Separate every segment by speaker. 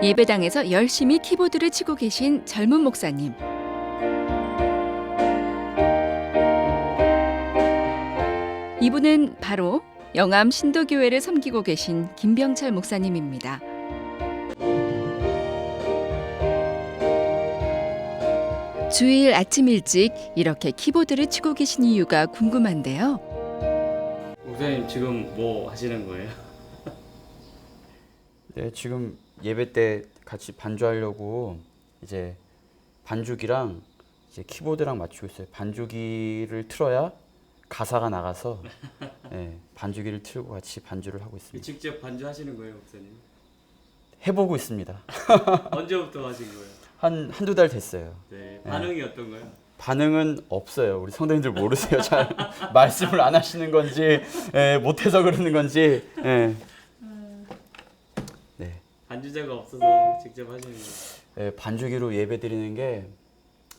Speaker 1: 예배당에서 열심히 키보드를 치고 계신 젊은 목사님. 이분은 바로 영암 신도교회를 섬기고 계신 김병철 목사님입니다. 주일 아침 일찍 이렇게 키보드를 치고 계신 이유가 궁금한데요.
Speaker 2: 목사님 지금 뭐 하시는 거예요?
Speaker 3: 네, 지금 예배 때 같이 반주하려고 이제 반주기랑 이제 키보드랑 맞추고 있어요. 반주기를 틀어야 가사가 나가서 네, 반주기를 틀고 같이 반주를 하고 있습니다.
Speaker 2: 직접 반주하시는 거예요, 목사님?
Speaker 3: 해보고 있습니다.
Speaker 2: 언제부터 하신 거예요?
Speaker 3: 한두 달 됐어요.
Speaker 2: 네, 반응이 어떤가요?
Speaker 3: 반응은 없어요. 우리 성도님들 모르세요. 잘 말씀을 안 하시는 건지 못해서 그러는 건지. 네.
Speaker 2: 반주자가 없어서 직접 하시는 거예요?
Speaker 3: 반주기로 예배 드리는 게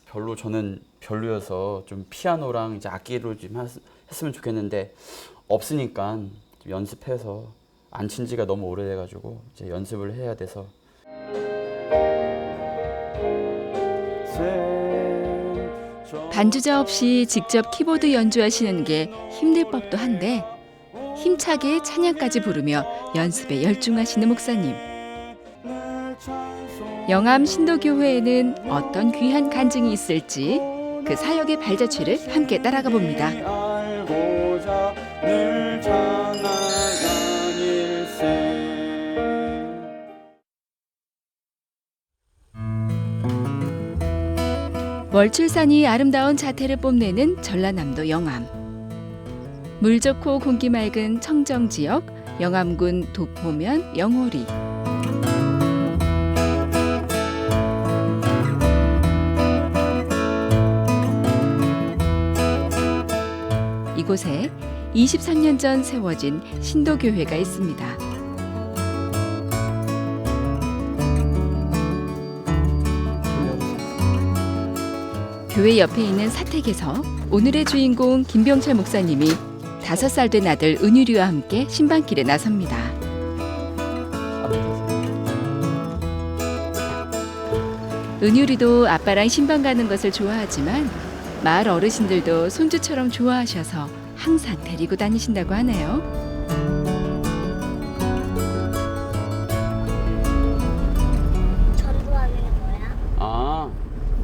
Speaker 3: 별로 저는 별로여서 좀 피아노랑 이제 악기로 좀 했으면 좋겠는데 없으니까 좀 연습해서 안 친 지가 너무 오래돼가지고 이제 연습을 해야 돼서.
Speaker 1: 반주자 없이 직접 키보드 연주하시는 게 힘들 법도 한데 힘차게 찬양까지 부르며 연습에 열중하시는 목사님. 영암 신도교회에는 어떤 귀한 간증이 있을지 그 사역의 발자취를 함께 따라가 봅니다. 월출산이 아름다운 자태를 뽐내는 전라남도 영암. 물 좋고 공기 맑은 청정지역 영암군 도포면 영호리. 이곳에 23년 전 세워진 신도교회가 있습니다. 교회 옆에 있는 사택에서 오늘의 주인공 김병철 목사님이 5살 된 아들 은유리와 함께 신방길에 나섭니다. 은유리도 아빠랑 신방 가는 것을 좋아하지만 마을 어르신들도 손주처럼 좋아하셔서 항상 데리고 다니신다고 하네요.
Speaker 4: 전도하는 거야?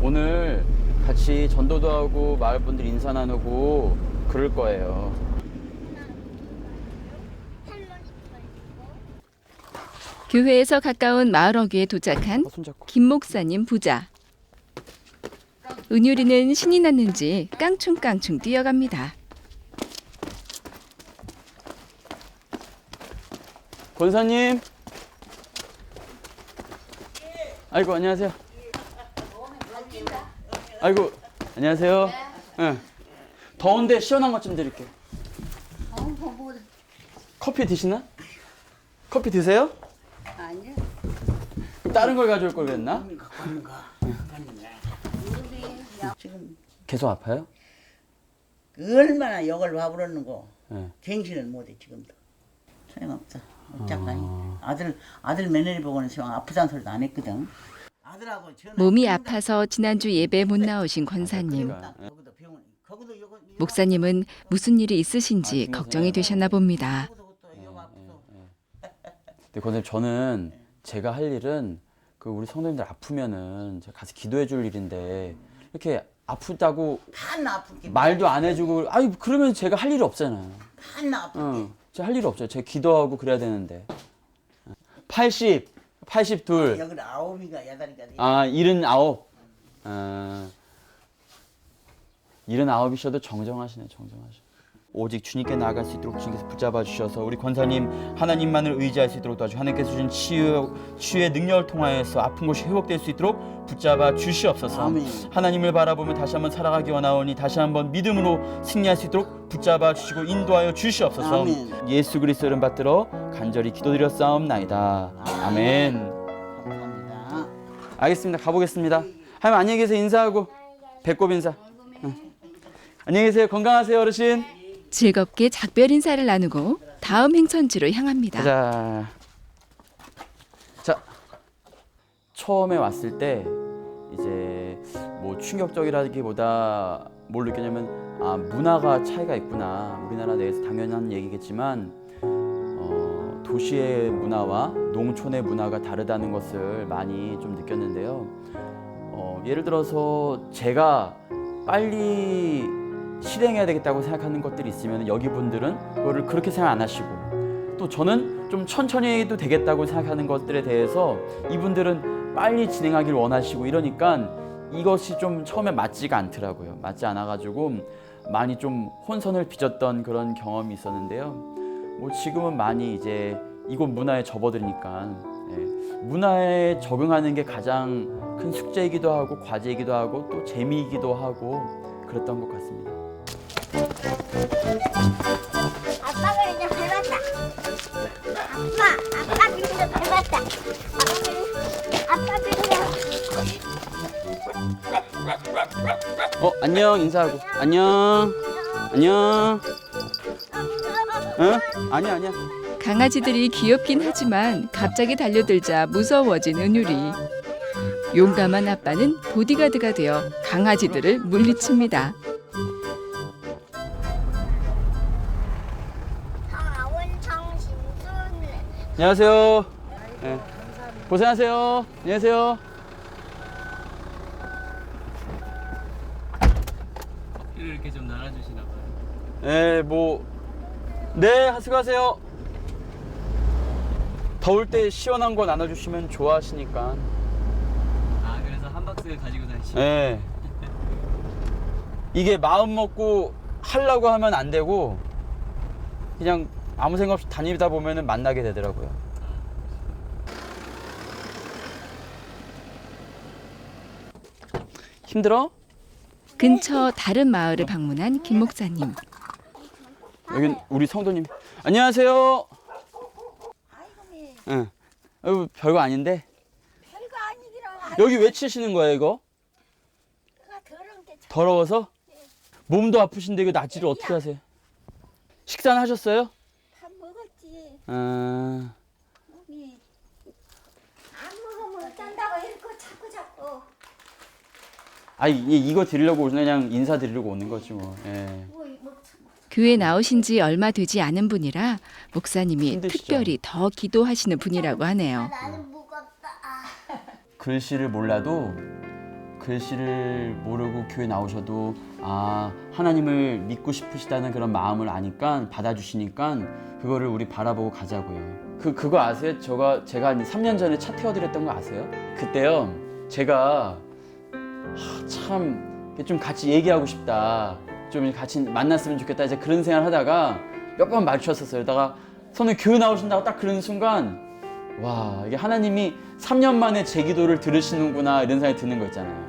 Speaker 3: 오늘 같이 전도도 하고 마을 분들 인사 나누고 그럴 거예요.
Speaker 1: 교회에서 가까운 마을 어귀에 도착한
Speaker 3: 손잡고.
Speaker 1: 김 목사님 부자. 은유리는 신이 났는지 깡충깡충 뛰어갑니다.
Speaker 3: 권사님. 아이고 안녕하세요. 아이고 안녕하세요. 네. 더운데 시원한 것 좀 드릴게요. 커피 드시나? 커피 드세요?
Speaker 4: 아니요.
Speaker 3: 그럼 다른 걸 가져올 걸 그랬나?
Speaker 4: 지금
Speaker 3: 계속 아파요?
Speaker 4: 얼마나 욕을 와부르는 거.
Speaker 3: 네.
Speaker 4: 갱신을 못해 지금도. 소용없어. 어쩌다니. 아들 며느리 보고는 지금 아프다는 소리도 안 했거든. 아들하고 전화.
Speaker 1: 몸이 아파서 지난주 예배 못 나오신 권사님.
Speaker 4: 거기도 병원. 거기도 요거.
Speaker 1: 목사님은 무슨 일이 있으신지 걱정이 되셨나 봅니다.
Speaker 3: 근데 권사님 저는 제가 할 일은 그 우리 성도님들 아프면은 제가 가서 기도해 줄 일인데 이렇게 아프다고
Speaker 4: 다 아프게.
Speaker 3: 말도 안 해주고 아니 그러면 제가 할 일이 없잖아요.
Speaker 4: 다 아프게.
Speaker 3: 제가 할 일이 없어요. 제가 기도하고 그래야 되는데. 82.
Speaker 4: 여기 9이가 8이가.
Speaker 3: 79. 79이셔도 정정하시네, 정정하셔. 오직 주님께 나아갈 수 있도록 주님께서 붙잡아 주셔서 우리 권사님 하나님만을 의지할 수 있도록 도와주 하나님께서 주신 치유의 능력을 통하여서 아픈 곳이 회복될 수 있도록 붙잡아 주시옵소서.
Speaker 4: 아멘.
Speaker 3: 하나님을 바라보며 다시 한번 살아가기 원하오니 다시 한번 믿음으로 승리할 수 있도록 붙잡아 주시고 인도하여 주시옵소서.
Speaker 4: 아멘.
Speaker 3: 예수 그리스도 이름 받들어 간절히 기도드렸사옵나이다. 아멘.
Speaker 4: 감사합니다.
Speaker 3: 알겠습니다. 가보겠습니다. 하나님 안녕히 계세요. 인사하고 배꼽 인사. 안녕히 계세요. 건강하세요, 어르신.
Speaker 1: 즐겁게 작별 인사를 나누고 다음 행선지로 향합니다.
Speaker 3: 자, 처음에 왔을 때 이제 뭐 충격적이라기보다 뭘 느꼈냐면 문화가 차이가 있구나. 우리나라 내에서 당연한 얘기겠지만 도시의 문화와 농촌의 문화가 다르다는 것을 많이 좀 느꼈는데요. 예를 들어서 제가 빨리 실행해야 되겠다고 생각하는 것들이 있으면 여기 분들은 그거를 그렇게 생각 안 하시고, 또 저는 좀 천천히 해도 되겠다고 생각하는 것들에 대해서 이분들은 빨리 진행하기를 원하시고, 이러니까 이것이 좀 처음에 맞지가 않더라고요. 맞지 않아가지고 많이 좀 혼선을 빚었던 그런 경험이 있었는데요. 뭐 지금은 많이 이제 이곳 문화에 접어드니까 문화에 적응하는 게 가장 큰 숙제이기도 하고 과제이기도 하고 또 재미이기도 하고 그랬던 것 같습니다.
Speaker 5: 아빠가 이제 밟았다. 아빠 비행기 밟았다. 아빠 비행기.
Speaker 3: 안녕 인사하고. 안녕. 안녕. 응? 아니야.
Speaker 1: 강아지들이 귀엽긴 하지만 갑자기 달려들자 무서워진 은율이. 용감한 아빠는 보디가드가 되어 강아지들을 물리칩니다.
Speaker 3: 안녕하세요. 네. 고생하세요. 안녕하세요.
Speaker 2: 이렇게 좀 나눠주시나 봐요.
Speaker 3: 네, 수고하세요. 더울 때 시원한 거 나눠주시면 좋아하시니까.
Speaker 2: 그래서 한 박스 가지고 다니시고.
Speaker 3: 네. 이게 마음 먹고 하려고 하면 안 되고 그냥 아무 생각 없이 다니다 보면은 만나게 되더라고요. 힘들어?
Speaker 1: 근처 다른 마을을 방문한 김 목사님.
Speaker 3: 여긴 우리 성도님. 안녕하세요. 응. 별거 아닌데.
Speaker 5: 별거 아니기로.
Speaker 3: 여기 왜 치시는 거예요, 이거?
Speaker 5: 그가 더러운 게 참.
Speaker 3: 더러워서? 몸도 아프신데 이거 낫지를 어떻게 하세요? 식사는 하셨어요?
Speaker 5: 밥 먹었지.
Speaker 3: 아,
Speaker 5: 안 먹으면 어쩐다고 이렇게 자꾸.
Speaker 3: 이거 드리려고 그냥 인사드리려고 오는 거지 뭐. 예.
Speaker 5: 뭐
Speaker 1: 교회 나오신 지 얼마 되지 않은 분이라 목사님이
Speaker 3: 힘드시죠?
Speaker 1: 특별히 더 기도하시는 분이라고 하네요.
Speaker 5: 나는 무겁다.
Speaker 3: 글씨를 몰라도 글씨를 모르고 교회 나오셔도 하나님을 믿고 싶으시다는 그런 마음을 아니까 받아주시니까 그거를 우리 바라보고 가자고요. 그거 아세요? 제가 3년 전에 차 태워드렸던 거 아세요? 그때요 제가 참 좀 같이 얘기하고 싶다, 좀 같이 만났으면 좋겠다 이제 그런 생각을 하다가 몇 번 마주쳤었어요. 그러다가 선생님 교회 나오신다고 딱 그런 순간 와, 이게 하나님이 3년 만에 제 기도를 들으시는구나 이런 생각이 드는 거 있잖아요.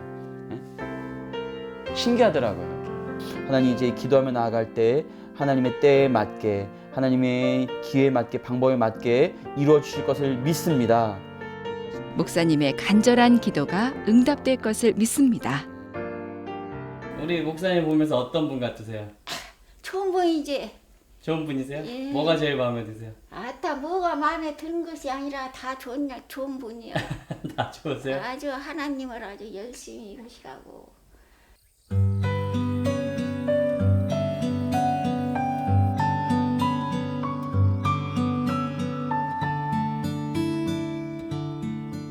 Speaker 3: 신기하더라고요. 하나님 이제 기도하며 나아갈 때 하나님의 때에 맞게, 하나님의 기회에 맞게, 방법에 맞게 이루어 주실 것을 믿습니다.
Speaker 1: 목사님의 간절한 기도가 응답될 것을 믿습니다.
Speaker 2: 우리 목사님 보면서 어떤 분 같으세요?
Speaker 5: 좋은 분이지.
Speaker 2: 좋은 분이세요?
Speaker 5: 예.
Speaker 2: 뭐가 제일 마음에 드세요?
Speaker 5: 아따 뭐가 마음에 드는 것이 아니라 다 좋은 분이야.
Speaker 2: 다 좋으세요?
Speaker 5: 아주 하나님을 아주 열심히 이루시라고.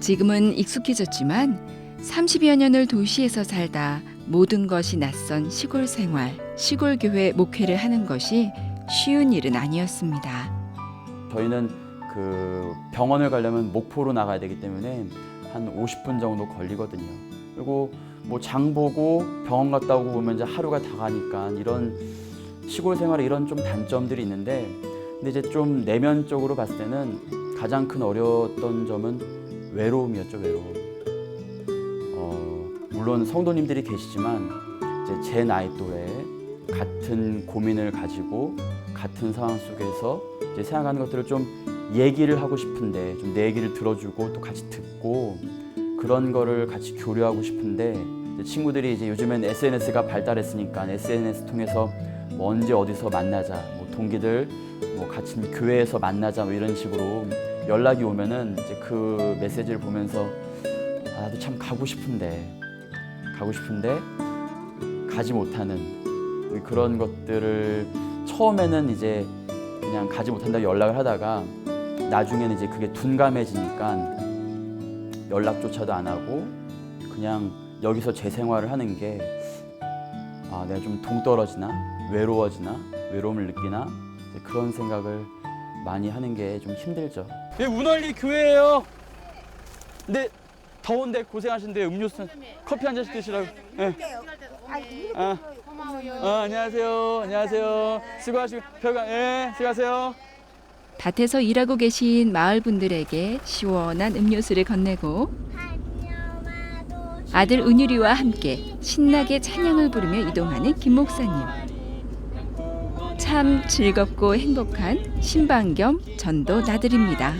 Speaker 1: 지금은 익숙해졌지만 30여 년을 도시에서 살다 모든 것이 낯선 시골 생활, 시골 교회 목회를 하는 것이 쉬운 일은 아니었습니다.
Speaker 3: 저희는 그 병원을 가려면 목포로 나가야 되기 때문에 한 50분 정도 걸리거든요. 그리고 뭐 장 보고 병원 갔다 오고 보면 이제 하루가 다 가니까 이런 시골 생활에 이런 좀 단점들이 있는데, 근데 이제 좀 내면적으로 봤을 때는 가장 큰 어려웠던 점은 외로움이었죠, 외로움. 물론 성도님들이 계시지만 이제 제 나이 또래 같은 고민을 가지고 같은 상황 속에서 이제 생각하는 것들을 좀 얘기를 하고 싶은데, 좀 내 얘기를 들어주고 또 같이 듣고 그런 거를 같이 교류하고 싶은데, 이제 친구들이 이제 요즘엔 SNS가 발달했으니까 SNS 통해서 뭐 언제 어디서 만나자, 뭐 동기들 뭐 같이 교회에서 만나자 뭐 이런 식으로 연락이 오면은 이제 그 메시지를 보면서 나도 참 가고 싶은데 가지 못하는 그런 것들을 처음에는 이제 그냥 가지 못한다고 연락을 하다가 나중에는 이제 그게 둔감해지니까 연락조차도 안 하고 그냥 여기서 제 생활을 하는 게 내가 좀 동떨어지나 외로움을 느끼나 그런 생각을 많이 하는 게 좀 힘들죠. 여기 운월리 교회예요. 근데 더운데 고생하신데 음료수 커피 한 잔씩 드시라고. 네. 안녕하세요. 수고하시고 수고하세요.
Speaker 1: 밭에서 일하고 계신 마을 분들에게 시원한 음료수를 건네고 아들 은유리와 함께 신나게 찬양을 부르며 이동하는 김 목사님. 참 즐겁고 행복한 신방 겸 전도 나들입니다.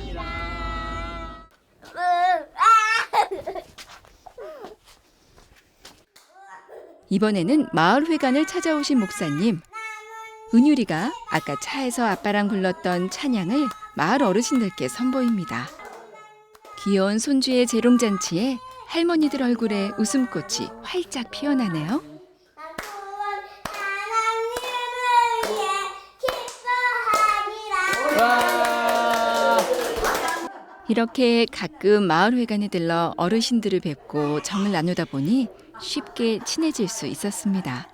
Speaker 1: 이번에는 마을회관을 찾아오신 목사님. 은유리가 아까 차에서 아빠랑 불렀던 찬양을 마을 어르신들께 선보입니다. 귀여운 손주의 재롱잔치에 할머니들 얼굴에 웃음꽃이 활짝 피어나네요. 이렇게 가끔 마을회관에 들러 어르신들을 뵙고 정을 나누다 보니 쉽게 친해질 수 있었습니다.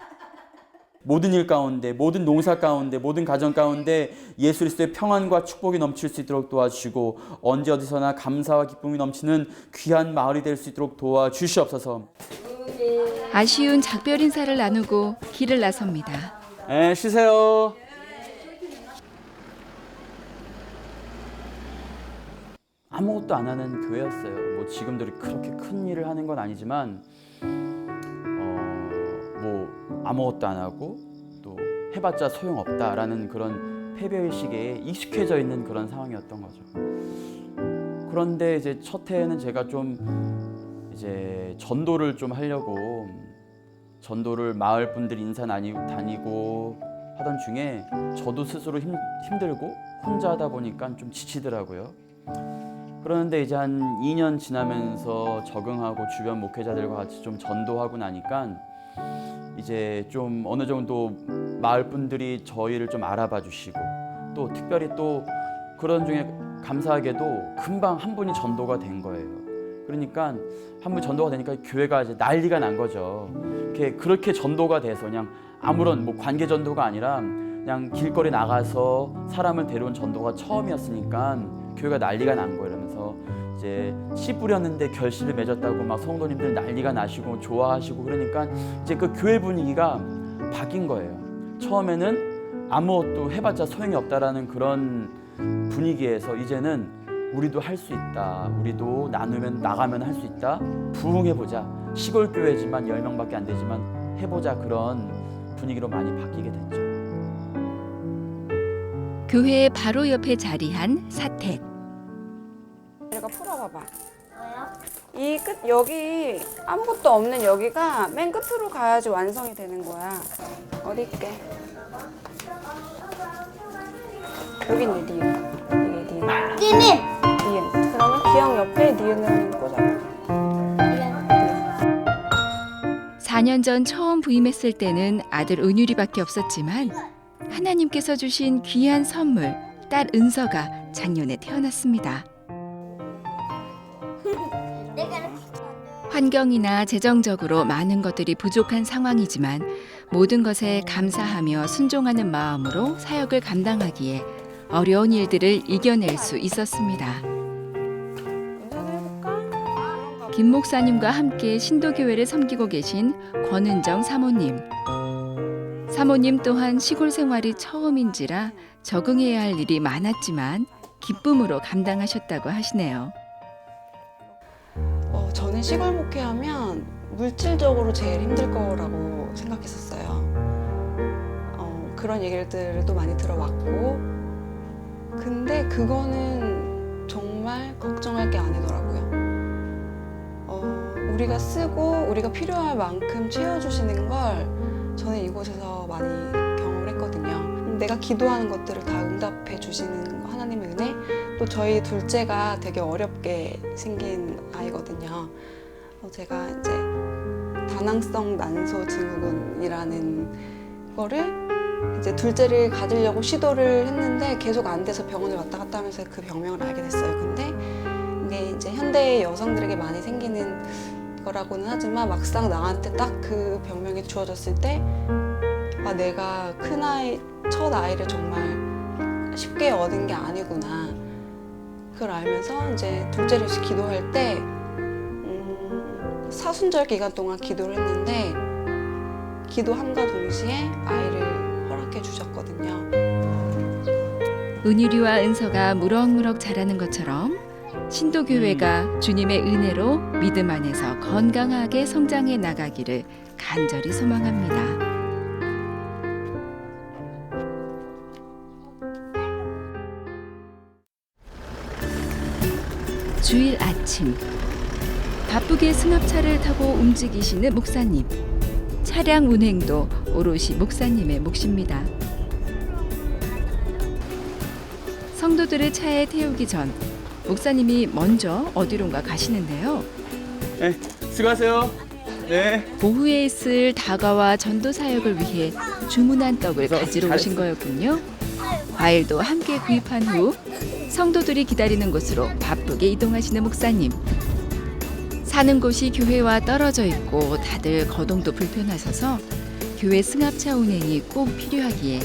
Speaker 3: 모든 일 가운데, 모든 농사 가운데, 모든 가정 가운데 예수 그리스도의 평안과 축복이 넘칠 수 있도록 도와주시고 언제 어디서나 감사와 기쁨이 넘치는 귀한 마을이 될 수 있도록 도와주시옵소서.
Speaker 1: 아쉬운 작별 인사를 나누고 길을 나섭니다.
Speaker 3: 쉬세요. 아무것도 안 하는 교회였어요. 뭐 지금도 그렇게 큰 일을 하는 건 아니지만 뭐 아무것도 안 하고 또 해봤자 소용없다라는 그런 패배의식에 익숙해져 있는 그런 상황이었던 거죠. 그런데 이제 첫 해에는 제가 좀 이제 전도를 좀 하려고 전도를 마을 분들이 인사 다니고 하던 중에 저도 스스로 힘들고 혼자 하다 보니까 좀 지치더라고요. 그런데 이제 한 2년 지나면서 적응하고 주변 목회자들과 같이 좀 전도하고 나니까 이제 좀 어느 정도 마을 분들이 저희를 좀 알아봐 주시고 또 특별히 또 그런 중에 감사하게도 금방 한 분이 전도가 된 거예요. 그러니까 한 분 전도가 되니까 교회가 이제 난리가 난 거죠. 그렇게 전도가 돼서 그냥 아무런 뭐 관계 전도가 아니라 그냥 길거리 나가서 사람을 데려온 전도가 처음이었으니까 교회가 난리가 난 거예요. 이러면서 이제 씨 뿌렸는데 결실을 맺었다고 막 성도님들 난리가 나시고 좋아하시고 그러니까 이제 그 교회 분위기가 바뀐 거예요. 처음에는 아무것도 해봤자 소용이 없다라는 그런 분위기에서 이제는 우리도 할 수 있다. 우리도 나가면 할 수 있다. 부흥해보자. 시골 교회지만 10명밖에 안 되지만 해보자. 그런 분위기로 많이 바뀌게 됐죠.
Speaker 1: 교회 바로 옆에 자리한 사택.
Speaker 6: 내가 풀어봐봐. 이 끝 여기 아무것도 없는 여기가 맨 끝으로 가야지 완성이 되는 거야. 어디 있게? 여기 있네 니은. 이게 니은. 니은. 그러면 기억 옆에 니은을 꽂아봐.
Speaker 1: 4년 전 처음 부임했을 때는 아들 은유리밖에 없었지만 하나님께서 주신 귀한 선물 딸 은서가 작년에 태어났습니다. 환경이나 재정적으로 많은 것들이 부족한 상황이지만 모든 것에 감사하며 순종하는 마음으로 사역을 감당하기에 어려운 일들을 이겨낼 수 있었습니다. 김 목사님과 함께 신도교회를 섬기고 계신 권은정 사모님. 사모님 또한 시골 생활이 처음인지라 적응해야 할 일이 많았지만 기쁨으로 감당하셨다고 하시네요.
Speaker 6: 저는 시골 목회하면 물질적으로 제일 힘들 거라고 생각했었어요. 그런 얘기들도 많이 들어왔고 근데 그거는 정말 걱정할 게 아니더라고요. 우리가 쓰고 우리가 필요할 만큼 채워주시는 걸 저는 이곳에서 많이 경험을 했거든요. 내가 기도하는 것들을 다 응답해 주시는 하나님의 은혜, 또 저희 둘째가 되게 어렵게 생긴 아이거든요. 제가 이제 다낭성 난소 증후군이라는 거를 이제 둘째를 가지려고 시도를 했는데 계속 안 돼서 병원을 왔다 갔다 하면서 그 병명을 알게 됐어요. 근데 이게 이제 현대 여성들에게 많이 생기는 거라고는 하지만 막상 나한테 딱 그 병명이 주어졌을 때 아, 내가 첫 아이를 정말 쉽게 얻은 게 아니구나. 그걸 알면서 이제 둘째를 기도할 때 사순절 기간 동안 기도를 했는데 기도함과 동시에 아이를 허락해 주셨거든요.
Speaker 1: 은유리와 은서가 무럭무럭 자라는 것처럼 신도교회가 주님의 은혜로 믿음 안에서 건강하게 성장해 나가기를 간절히 소망합니다. 주일 아침 바쁘게 승합차를 타고 움직이시는 목사님. 차량 운행도 오롯이 목사님의 몫입니다. 성도들을 차에 태우기 전 목사님이 먼저 어디론가 가시는데요.
Speaker 3: 네, 수고하세요. 네.
Speaker 1: 오후에 있을 다가와 전도 사역을 위해 주문한 떡을 가지러 오신 거였군요. 과일도 함께 구입한 후 성도들이 기다리는 곳으로 바쁘게 이동하시는 목사님. 사는 곳이 교회와 떨어져 있고 다들 거동도 불편하셔서 교회 승합차 운행이 꼭 필요하기에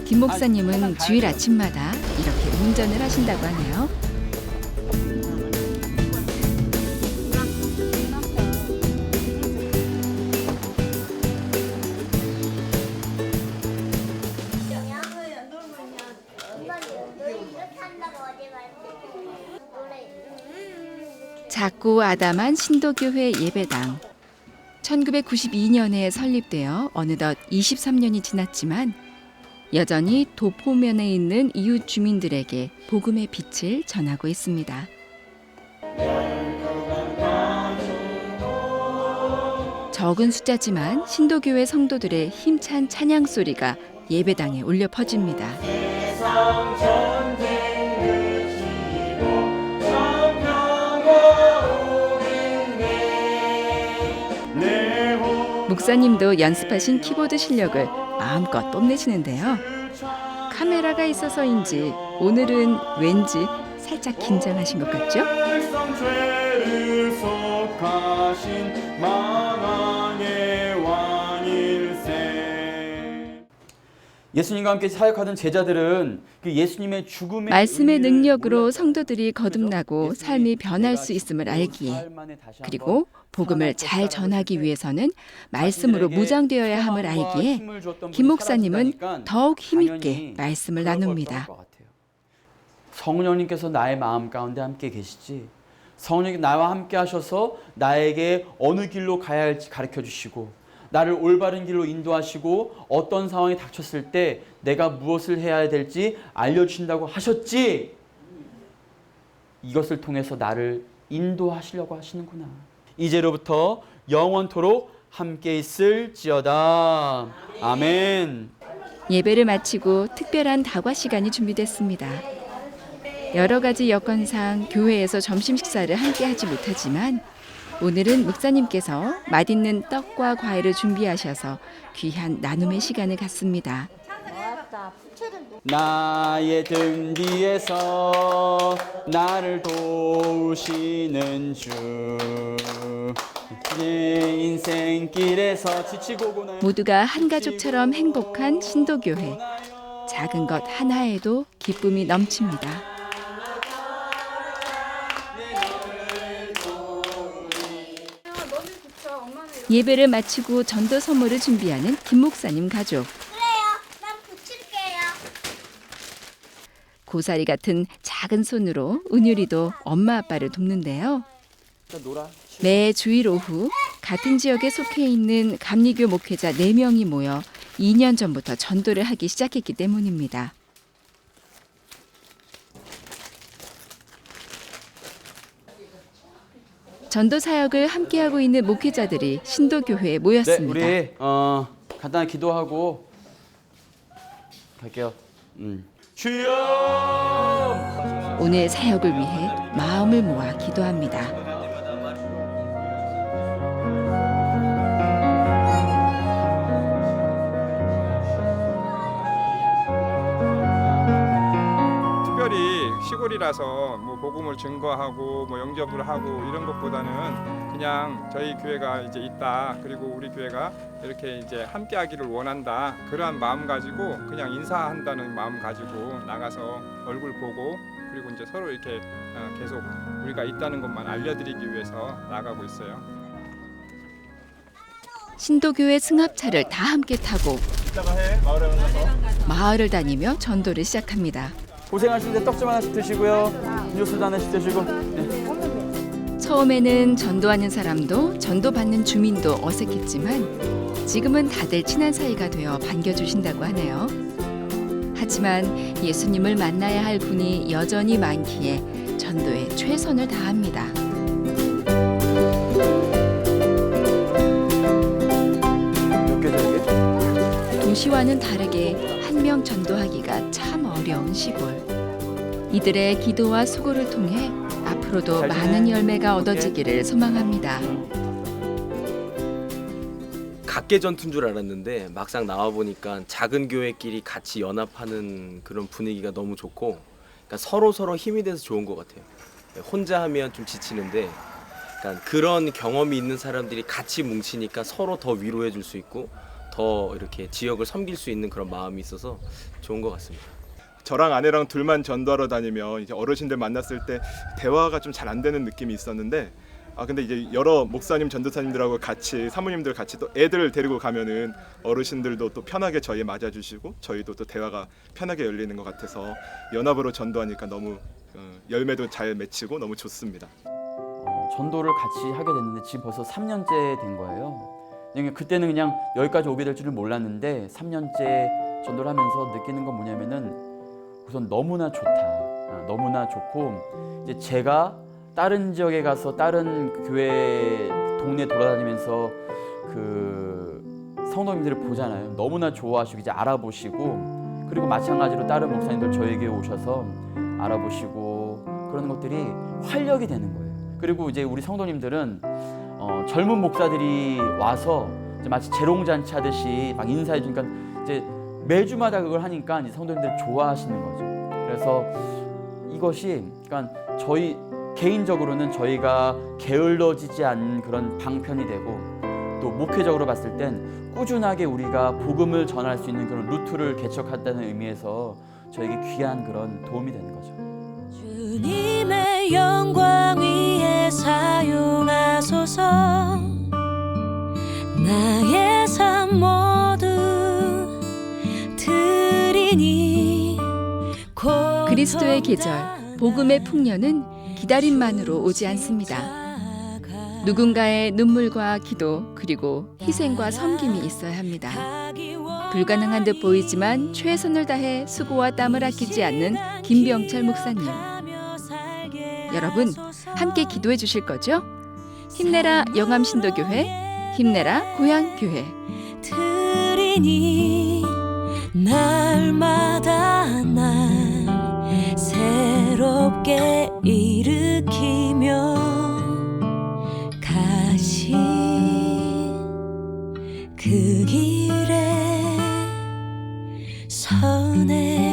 Speaker 1: 김 목사님은 주일 아침마다 이렇게 운전을 하신다고 하네요. 작고 아담한 신도교회 예배당. 1992년에 설립되어 어느덧 23년이 지났지만 여전히 도포면에 있는 이웃 주민들에게 복음의 빛을 전하고 있습니다. 적은 숫자지만 신도교회 성도들의 힘찬 찬양 소리가 예배당에 울려 퍼집니다. 목사님도 연습하신 키보드 실력을 마음껏 뽐내시는데요. 카메라가 있어서인지 오늘은 왠지 살짝 긴장하신 것 같죠?
Speaker 3: 예수님과 함께 사역하던 제자들은 그 예수님의 죽음의
Speaker 1: 말씀의
Speaker 3: 의미를
Speaker 1: 능력으로
Speaker 3: 몰랐어요.
Speaker 1: 성도들이 거듭나고
Speaker 3: 그래서
Speaker 1: 삶이
Speaker 3: 예수님이
Speaker 1: 변할 수
Speaker 3: 내가
Speaker 1: 있음을
Speaker 3: 죽고
Speaker 1: 알기에
Speaker 3: 부활 만에 다시
Speaker 1: 그리고
Speaker 3: 한번
Speaker 1: 복음을 잘
Speaker 3: 살아날
Speaker 1: 전하기
Speaker 3: 것이라고
Speaker 1: 위해서는 말씀으로
Speaker 3: 자신들에게
Speaker 1: 무장되어야 함을
Speaker 3: 소망과
Speaker 1: 알기에
Speaker 3: 힘을 줬던
Speaker 1: 김
Speaker 3: 분이
Speaker 1: 목사님은
Speaker 3: 사라지다니까
Speaker 1: 더욱 힘있게
Speaker 3: 당연히
Speaker 1: 말씀을
Speaker 3: 그럴
Speaker 1: 나눕니다.
Speaker 3: 것 같아요. 성령님께서 나의 마음 가운데 함께 계시지. 성령이 나와 함께 하셔서 나에게 어느 길로 가야 할지 가르쳐 주시고 나를 올바른 길로 인도하시고 어떤 상황이 닥쳤을 때 내가 무엇을 해야 될지 알려주신다고 하셨지. 이것을 통해서 나를 인도하시려고 하시는구나. 이제로부터 영원토록 함께 있을지어다. 아멘.
Speaker 1: 예배를 마치고 특별한 다과 시간이 준비됐습니다. 여러 가지 여건상 교회에서 점심 식사를 함께 하지 못하지만 오늘은 목사님께서 맛있는 떡과 과일을 준비하셔서 귀한 나눔의 시간을 갖습니다.
Speaker 3: 나의 등 뒤에서 나를 도우시는 주, 내 인생길에서 지치고 고나요.
Speaker 1: 모두가 한 가족처럼 행복한 신도교회. 작은 것 하나에도 기쁨이 넘칩니다. 예배를 마치고 전도 선물을 준비하는 김 목사님 가족.
Speaker 5: 난 붙일게요.
Speaker 1: 고사리 같은 작은 손으로 은유리도 엄마 아빠를 돕는데요. 매 주일 오후 같은 지역에 속해 있는 감리교 목회자 4명이 모여 2년 전부터 전도를 하기 시작했기 때문입니다. 전도 사역을 함께하고 있는 목회자들이 신도교회에 모였습니다.
Speaker 3: 네, 우리 간단히 기도하고 갈게요. 주여!
Speaker 1: 오늘 사역을 위해 마음을 모아 기도합니다.
Speaker 7: 초기라서 뭐 복음을 증거하고 뭐 영접을 하고 이런 것보다는 그냥 저희 교회가 이제 있다, 그리고 우리 교회가 이렇게 이제 함께하기를 원한다, 그러한 마음 가지고 그냥 인사한다는 마음 가지고 나가서 얼굴 보고 그리고 이제 서로 이렇게 계속 우리가 있다는 것만 알려드리기 위해서 나가고 있어요.
Speaker 1: 신도교회 승합차를 다 함께 타고 마을을 다니며 전도를 시작합니다.
Speaker 3: 고생하시는데 떡 좀 하나씩 드시고요. 음료수도 하나씩 드시고. 네.
Speaker 1: 처음에는 전도하는 사람도 전도받는 주민도 어색했지만 지금은 다들 친한 사이가 되어 반겨주신다고 하네요. 하지만 예수님을 만나야 할 분이 여전히 많기에 전도에 최선을 다합니다.
Speaker 3: 몇 개죠 이게?
Speaker 1: 도시와는 다르게 한 명 전도하기가 참 어려운 시골. 이들의 기도와 수고를 통해 앞으로도
Speaker 3: 잘
Speaker 1: 많은
Speaker 3: 지내?
Speaker 1: 열매가 얻어지기를 소망합니다.
Speaker 8: 각계 전투인 줄 알았는데 막상 나와 보니까 작은 교회끼리 같이 연합하는 그런 분위기가 너무 좋고, 그러니까 서로 힘이 돼서 좋은 것 같아요. 혼자 하면 좀 지치는데, 그러니까 그런 경험이 있는 사람들이 같이 뭉치니까 서로 더 위로해 줄 수 있고 더 이렇게 지역을 섬길 수 있는 그런 마음이 있어서 좋은 것 같습니다.
Speaker 9: 저랑 아내랑 둘만 전도하러 다니면 이제 어르신들 만났을 때 대화가 좀 잘 안 되는 느낌이 있었는데, 근데 이제 여러 목사님 전도사님들하고 같이 사모님들 같이 또 애들 데리고 가면은 어르신들도 또 편하게 저희 맞아주시고 저희도 또 대화가 편하게 열리는 것 같아서 연합으로 전도하니까 너무 열매도 잘 맺히고 너무 좋습니다.
Speaker 3: 전도를 같이 하게 됐는데 지금 벌써 3년째 된 거예요. 그러니까 그때는 그냥 여기까지 오게 될 줄은 몰랐는데 3년째 전도를 하면서 느끼는 건 뭐냐면은 우선 너무나 좋다. 너무나 좋고, 이제 제가 다른 지역에 가서 다른 교회 동네 돌아다니면서 그 성도님들을 보잖아요. 너무나 좋아하시고 이제 알아보시고, 그리고 마찬가지로 다른 목사님들 저에게 오셔서 알아보시고 그런 것들이 활력이 되는 거예요. 그리고 이제 우리 성도님들은 젊은 목사들이 와서 이제 마치 재롱잔치 하듯이 막 인사해 주니까 이제 매주마다 그걸 하니까 이제 성도님들 좋아하시는 거죠. 그래서 이것이 그러니까 저희 개인적으로는 저희가 게을러지지 않는 그런 방편이 되고, 또 목회적으로 봤을 땐 꾸준하게 우리가 복음을 전할 수 있는 그런 루트를 개척한다는 의미에서 저에게 귀한 그런 도움이 되는 거죠.
Speaker 10: 주님의 영광 위에 사용하소서. 나의 삶 모두 드리니.
Speaker 1: 그리스도의 계절, 복음의 풍년은 기다림만으로 오지 않습니다. 누군가의 눈물과 기도, 그리고 희생과 섬김이 있어야 합니다. 불가능한 듯 보이지만 최선을 다해 수고와 땀을 아끼지 않는 김병철 목사님. 여러분, 함께 기도해 주실 거죠? 힘내라 영암신도교회, 힘내라 고향교회.
Speaker 10: 드리니 날마다 날 새롭게 일으키며 가신 그 길에 선해